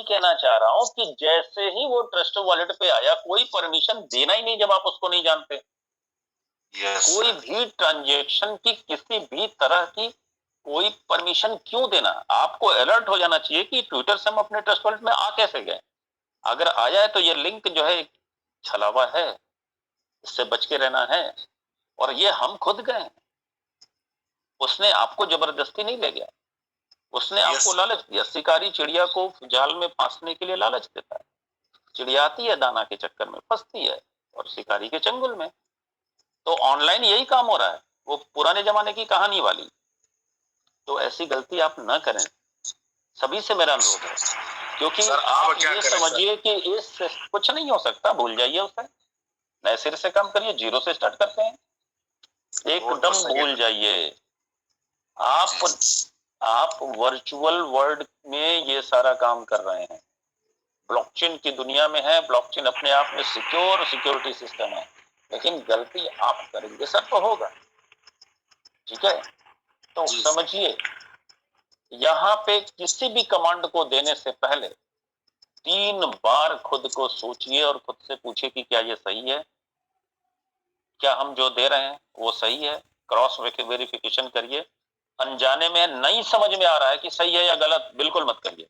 कहना चाह रहा हूं कि जैसे ही वो ट्रस्ट वॉलेट पे आया, कोई परमिशन देना ही नहीं जब आप उसको नहीं जानते। कोई भी ट्रांजेक्शन की किसी भी तरह की कोई परमिशन क्यों देना? आपको अलर्ट हो जाना चाहिए कि ट्विटर से हम अपने ट्रस्ट वॉलेट में आ कैसे गए। अगर आया है तो ये लिंक जो है छलावा है, इससे बच के रहना है। और ये हम खुद गए, उसने आपको जबरदस्ती नहीं ले गया, उसने आपको लालच दिया। शिकारी चिड़िया को जाल में फांसने के लिए लालच देता है, चिड़िया आती है दाना के चक्कर में, फंसती है और शिकारी के चंगुल में। तो ऑनलाइन यही काम हो रहा है, वो पुराने जमाने की कहानी वाली। तो ऐसी गलती आप न करें, सभी से मेरा अनुरोध है। क्योंकि आप ये समझिए कि इस कुछ नहीं हो सकता, भूल जाइए उसे, नए सिरे से काम करिए, जीरो से स्टार्ट करते हैं, एकदम भूल जाइए। आप वर्चुअल वर्ल्ड में ये सारा काम कर रहे हैं, ब्लॉकचेन की दुनिया में है। ब्लॉकचेन अपने आप में सिक्योरिटी सिस्टम है, लेकिन गलती आप करेंगे सर तो होगा, ठीक है। तो समझिए, यहाँ पे किसी भी कमांड को देने से पहले 3 बार खुद को सोचिए और खुद से पूछिए कि क्या ये सही है, क्या हम जो दे रहे हैं वो सही है। क्रॉस वेरिफिकेशन करिए। अनजाने में नहीं समझ में आ रहा है कि सही है या गलत, बिल्कुल मत करिए।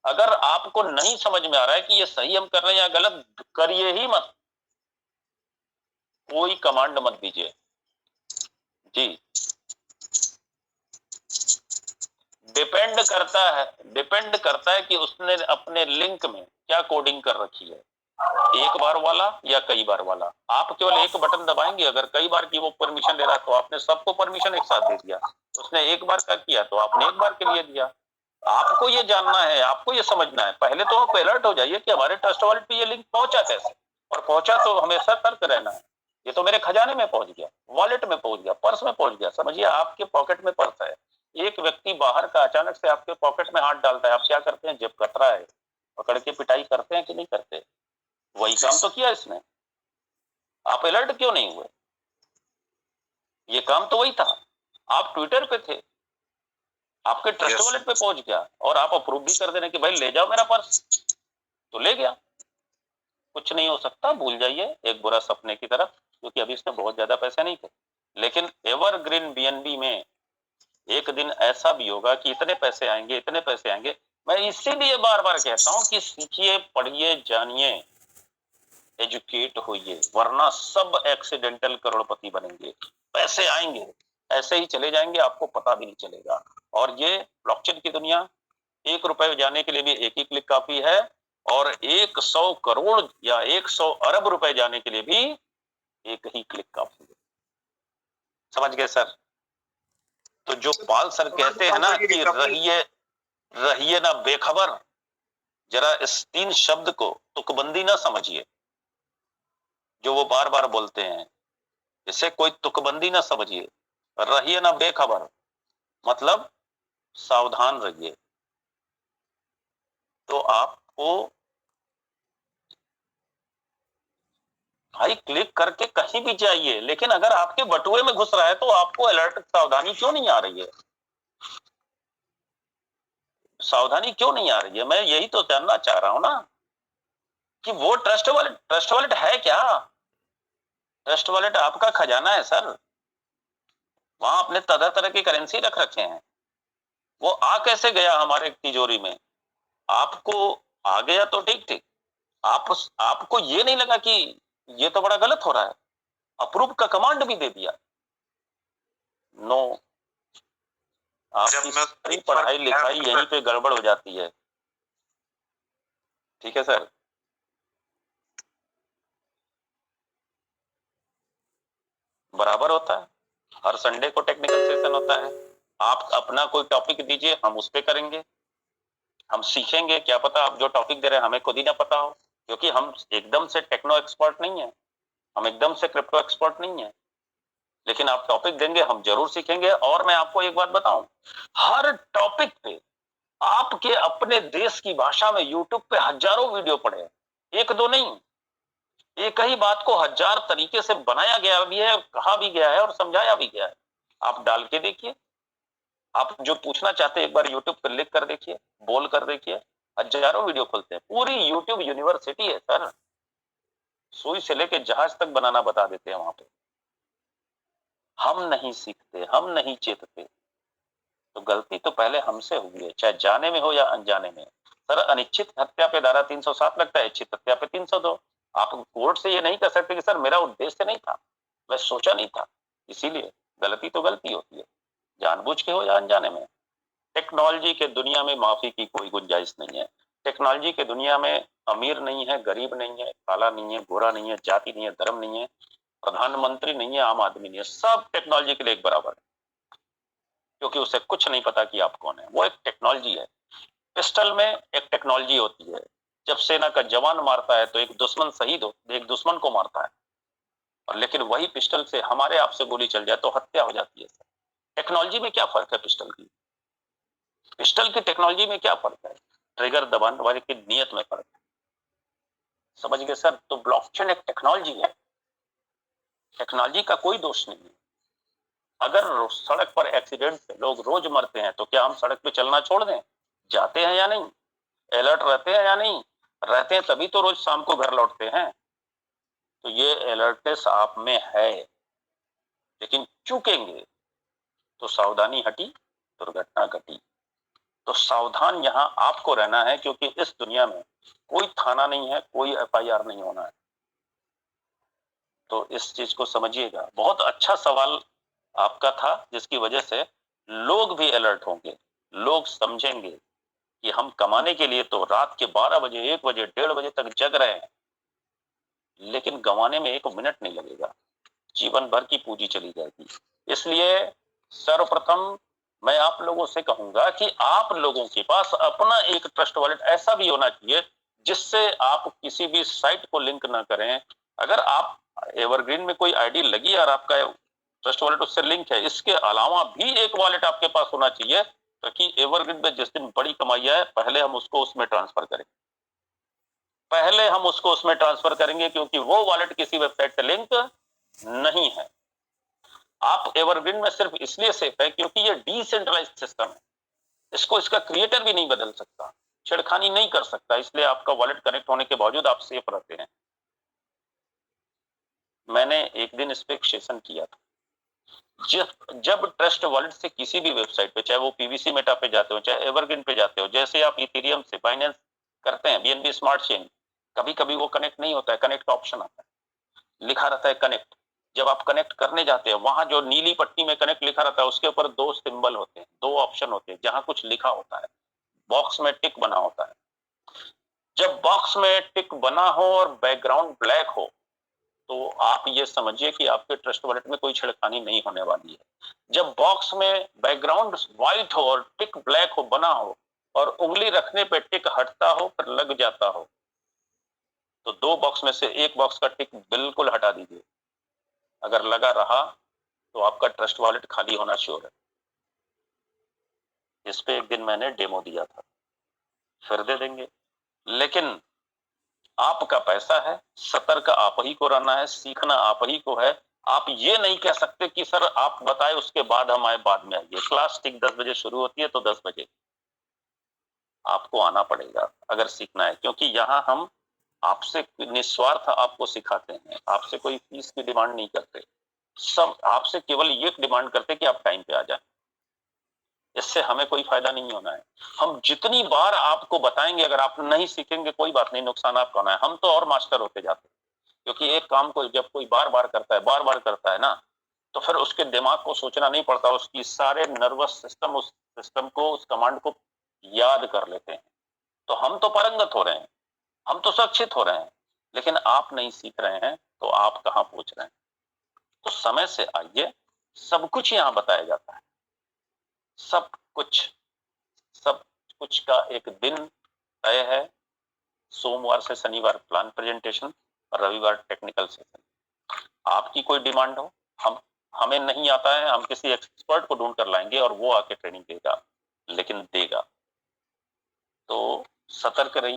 अगर आपको नहीं समझ में आ रहा है कि ये सही हम कर रहे हैं या गलत, करिए ही मत, कोई कमांड मत दीजिए जी। डिपेंड करता है कि उसने अपने लिंक में क्या कोडिंग कर रखी है, एक बार वाला या कई बार वाला। आप केवल एक बटन दबाएंगे, अगर कई बार की वो परमिशन ले रहा तो आपने सबको परमिशन एक साथ दे दिया। उसने एक बार का किया तो आपने एक बार के लिए दिया। आपको ये जानना है, आपको ये समझना है। पहले तो आप अलर्ट हो जाइए कि हमारे ट्रस्ट वॉलेट पे ये लिंक पहुंचा कैसे, और पहुंचा तो हमें सतर्क रहना है। ये तो मेरे खजाने में पहुंच गया, वॉलेट में पहुंच गया, पर्स में पहुंच गया। समझिए आपके पॉकेट में पर्स है, एक व्यक्ति बाहर का अचानक से आपके पॉकेट में हाथ डालता है, आप क्या करते हैं? जेब कतरा है, पकड़ के पिटाई करते हैं कि नहीं करते? वही काम तो किया इसने। आप अलर्ट क्यों नहीं हुए? ये काम तो वही था। आप ट्विटर पे थे, आपके ट्रस्ट वॉलेट पे पहुंच गया और आप अप्रूव भी कर देने कि भाई ले जाओ मेरा पर्स, तो ले गया। कुछ नहीं हो सकता, भूल जाइए एक बुरा सपने की तरफ, क्योंकि अभी इसमें बहुत ज्यादा पैसे नहीं थे। लेकिन एवरग्रीन बीएनबी में एक दिन ऐसा भी होगा कि इतने पैसे आएंगे, इतने पैसे आएंगे। मैं इसीलिए बार बार कहता हूं कि सीखिए, पढ़िए, जानिए, एजुकेट होइए, वरना सब एक्सीडेंटल करोड़पति बनेंगे। पैसे आएंगे, ऐसे ही चले जाएंगे, आपको पता भी नहीं चलेगा। और ये ब्लॉकचेन की दुनिया, 1 रुपए जाने के लिए भी एक ही क्लिक काफी है, और 100 करोड़ या 100 अरब रुपए जाने के लिए भी एक ही क्लिक काफी है। समझ गए सर? तो जो पाल सर कहते हैं ना कि रहिए ना बेखबर, जरा इस 3 शब्द को तुकबंदी ना समझिए, जो वो बार बार बोलते हैं, इसे कोई तुकबंदी ना समझिए। रहिए ना बेखबर मतलब सावधान रहिए। तो आपको भाई क्लिक करके कहीं भी जाइए, लेकिन अगर आपके बटुए में घुस रहा है तो आपको अलर्ट, सावधानी क्यों नहीं आ रही है? सावधानी क्यों नहीं आ रही है? मैं यही तो जानना चाह रहा हूं ना, कि वो ट्रस्ट वॉलेट है क्या? ट्रस्ट वॉलेट आपका खजाना है सर, वहां अपने तरह तरह की करेंसी रख रखे हैं। वो आ कैसे गया हमारे तिजोरी में? आपको आ गया तो ठीक ठीक, आपको ये नहीं लगा कि ये तो बड़ा गलत हो रहा है, अप्रूव का कमांड भी दे दिया? नो, आपकी सारी पढ़ाई लिखाई यहीं पे गड़बड़ हो जाती है। ठीक है सर? बराबर होता है, हर संडे को टेक्निकल सेशन होता है। आप अपना कोई टॉपिक दीजिए, हम उस पे करेंगे, हम सीखेंगे। क्या पता आप जो टॉपिक दे रहे हैं हमें खुद ही ना पता हो, क्योंकि हम एकदम से टेक्नो एक्सपर्ट नहीं है, हम एकदम से क्रिप्टो एक्सपर्ट नहीं है। लेकिन आप टॉपिक देंगे, हम जरूर सीखेंगे। और मैं आपको एक बात बताऊं, हर टॉपिक पे आपके अपने देश की भाषा में यूट्यूब पे हजारों वीडियो पड़े हैं, एक दो नहीं। एक ही बात को 1000 तरीके से बनाया गया भी है, कहा भी गया है और समझाया भी गया है। आप डाल के देखिए, आप जो पूछना चाहते हैं एक बार यूट्यूब पर लिख कर देखिए, बोल कर देखिए, हजारों वीडियो खोलते हैं, पूरी यूट्यूब यूनिवर्सिटी है सर, सुई से लेके जहाज तक बनाना बता देते हैं वहां पे। हम नहीं सीखते, हम नहीं चेतते, तो गलती तो पहले हमसे हुई है, चाहे जाने में हो या अनजाने में। सर अनिच्छित हत्या पे धारा 307 लगता है, इच्छित हत्या पे 302। आप कोर्ट से ये नहीं कह सकते कि सर मेरा उद्देश्य नहीं था, मैं सोचा नहीं था, इसीलिए। गलती तो गलती होती है, जानबूझ के हो या अनजाने में। टेक्नोलॉजी के दुनिया में माफी की कोई गुंजाइश नहीं है। टेक्नोलॉजी के दुनिया में अमीर नहीं है, गरीब नहीं है, काला नहीं है, गोरा नहीं है, जाति नहीं है, धर्म नहीं है, प्रधानमंत्री नहीं है, आम आदमी नहीं है, सब टेक्नोलॉजी के लिए एक बराबर है, क्योंकि उसे कुछ नहीं पता कि आप कौन है। वो एक टेक्नोलॉजी है। पिस्टल में एक टेक्नोलॉजी होती है, जब सेना का जवान मारता है तो एक दुश्मन शहीद हो, एक दुश्मन को मारता है, और लेकिन वही पिस्टल से हमारे आप से गोली चल जाए तो हत्या हो जाती है। टेक्नोलॉजी में क्या फर्क है पिस्टल की? पिस्टल की टेक्नोलॉजी में क्या फर्क है? ट्रिगर दबाने वाले की नियत में फर्क है। समझ गए सर? तो ब्लॉकचेन एक टेक्नोलॉजी है, टेक्नोलॉजी का कोई दोष नहीं है। अगर सड़क पर एक्सीडेंट से लोग रोज मरते हैं तो क्या हम सड़क पे चलना छोड़ दें? जाते हैं या नहीं? अलर्ट रहते हैं या नहीं? रहते हैं, तभी तो रोज शाम को घर लौटते हैं। तो ये अलर्टनेस आप में है, लेकिन चूकेंगे तो सावधानी हटी, दुर्घटना घटी। तो सावधान यहां आपको रहना है, क्योंकि इस दुनिया में कोई थाना नहीं है, कोई एफआईआर नहीं होना है। तो इस चीज को समझिएगा। बहुत अच्छा सवाल आपका था, जिसकी वजह से लोग भी अलर्ट होंगे, लोग समझेंगे कि हम कमाने के लिए तो रात के 12 बजे, 1 बजे, 1:30 बजे तक जग रहे हैं, लेकिन गंवाने में 1 मिनट नहीं लगेगा, जीवन भर की पूंजी चली जाएगी। इसलिए सर्वप्रथम मैं आप लोगों से कहूंगा कि आप लोगों के पास अपना एक ट्रस्ट वॉलेट ऐसा भी होना चाहिए जिससे आप किसी भी साइट को लिंक ना करें। अगर आप एवरग्रीन में कोई आईडी लगी और आपका ट्रस्ट वॉलेट उससे लिंक है, इसके अलावा भी एक वॉलेट आपके पास होना चाहिए, ताकि एवरग्रीन में जिस दिन बड़ी कमाई आए पहले हम उसको उसमें ट्रांसफर करें, पहले हम उसको उसमें ट्रांसफर करेंगे, क्योंकि वो वॉलेट किसी वेबसाइट से लिंक नहीं है। आप एवरग्रीन में सिर्फ इसलिए सेफ है क्योंकि ये डिसेंट्रलाइज्ड सिस्टम है, इसको इसका क्रिएटर भी नहीं बदल सकता, छेड़खानी नहीं कर सकता, इसलिए आपका वॉलेट कनेक्ट होने के बावजूद आप सेफ रहते हैं। मैंने एक दिन इस पे एक सेशन किया था। जब ट्रस्ट वॉलेट से किसी भी वेबसाइट पे, चाहे वो पीवीसी मेटा पे जाते हो, चाहे एवरग्रीन पे जाते हो, जैसे आप इथेरियम से बाइनेंस करते हैं, बीएनबी स्मार्ट चेन, कभी कभी वो कनेक्ट नहीं होता है, कनेक्ट का ऑप्शन आता है, लिखा रहता है कनेक्ट। जब आप कनेक्ट करने जाते हैं, वहां जो नीली पट्टी में कनेक्ट लिखा रहता है, उसके ऊपर 2 सिंबल होते हैं, 2 ऑप्शन होते हैं, जहां कुछ लिखा होता है, बॉक्स में टिक बना होता है। जब बॉक्स में टिक बना हो और बैकग्राउंड ब्लैक हो, तो आप ये समझिए कि आपके ट्रस्ट वॉलेट में कोई छेड़खानी नहीं होने वाली है। जब बॉक्स में बैकग्राउंड व्हाइट हो और टिक ब्लैक हो, बना हो, और उंगली रखने पे टिक हटता हो फिर लग जाता हो, तो 2 बॉक्स में से एक बॉक्स का टिक बिल्कुल हटा दीजिए। अगर लगा रहा तो आपका ट्रस्ट वॉलेट खाली होना श्योर है। इस पे एक दिन मैंने डेमो दिया था, फिर दे देंगे। लेकिन आपका पैसा है, सतर्क आप ही को रहना है, सीखना आप ही को है। आप ये नहीं कह सकते कि सर आप बताए उसके बाद हम आए, बाद में आइए। क्लास ठीक 10 बजे शुरू होती है तो 10 बजे आपको आना पड़ेगा अगर सीखना है, क्योंकि यहाँ हम आपसे निस्वार्थ आपको सिखाते हैं, आपसे कोई फीस की डिमांड नहीं करते, सब आपसे केवल ये डिमांड करते कि आप टाइम पे आ जाए। इससे हमें कोई फायदा नहीं होना है। हम जितनी बार आपको बताएंगे, अगर आप नहीं सीखेंगे कोई बात नहीं, नुकसान आपका होना है, हम तो और मास्टर होते जाते हैं। क्योंकि एक काम को जब कोई बार बार करता है ना, तो फिर उसके दिमाग को सोचना नहीं पड़ता, उसकी सारे नर्वस सिस्टम उस सिस्टम को, उस कमांड को याद कर लेते हैं। तो हम तो पारंगत हो रहे हैं, हम तो सुरक्षित हो रहे हैं, लेकिन आप नहीं सीख रहे हैं तो आप कहां पहुंच रहे हैं? तो समय से आइए, सब कुछ यहां बताया जाता है, सब कुछ, सब कुछ का एक दिन तय है। सोमवार से शनिवार प्लान प्रेजेंटेशन और रविवार टेक्निकल सेशन। आपकी कोई डिमांड हो, हम हमें नहीं आता है, हम किसी एक्सपर्ट को ढूंढ कर लाएंगे और वो आके ट्रेनिंग देगा, लेकिन देगा। तो सतर्क रहिए।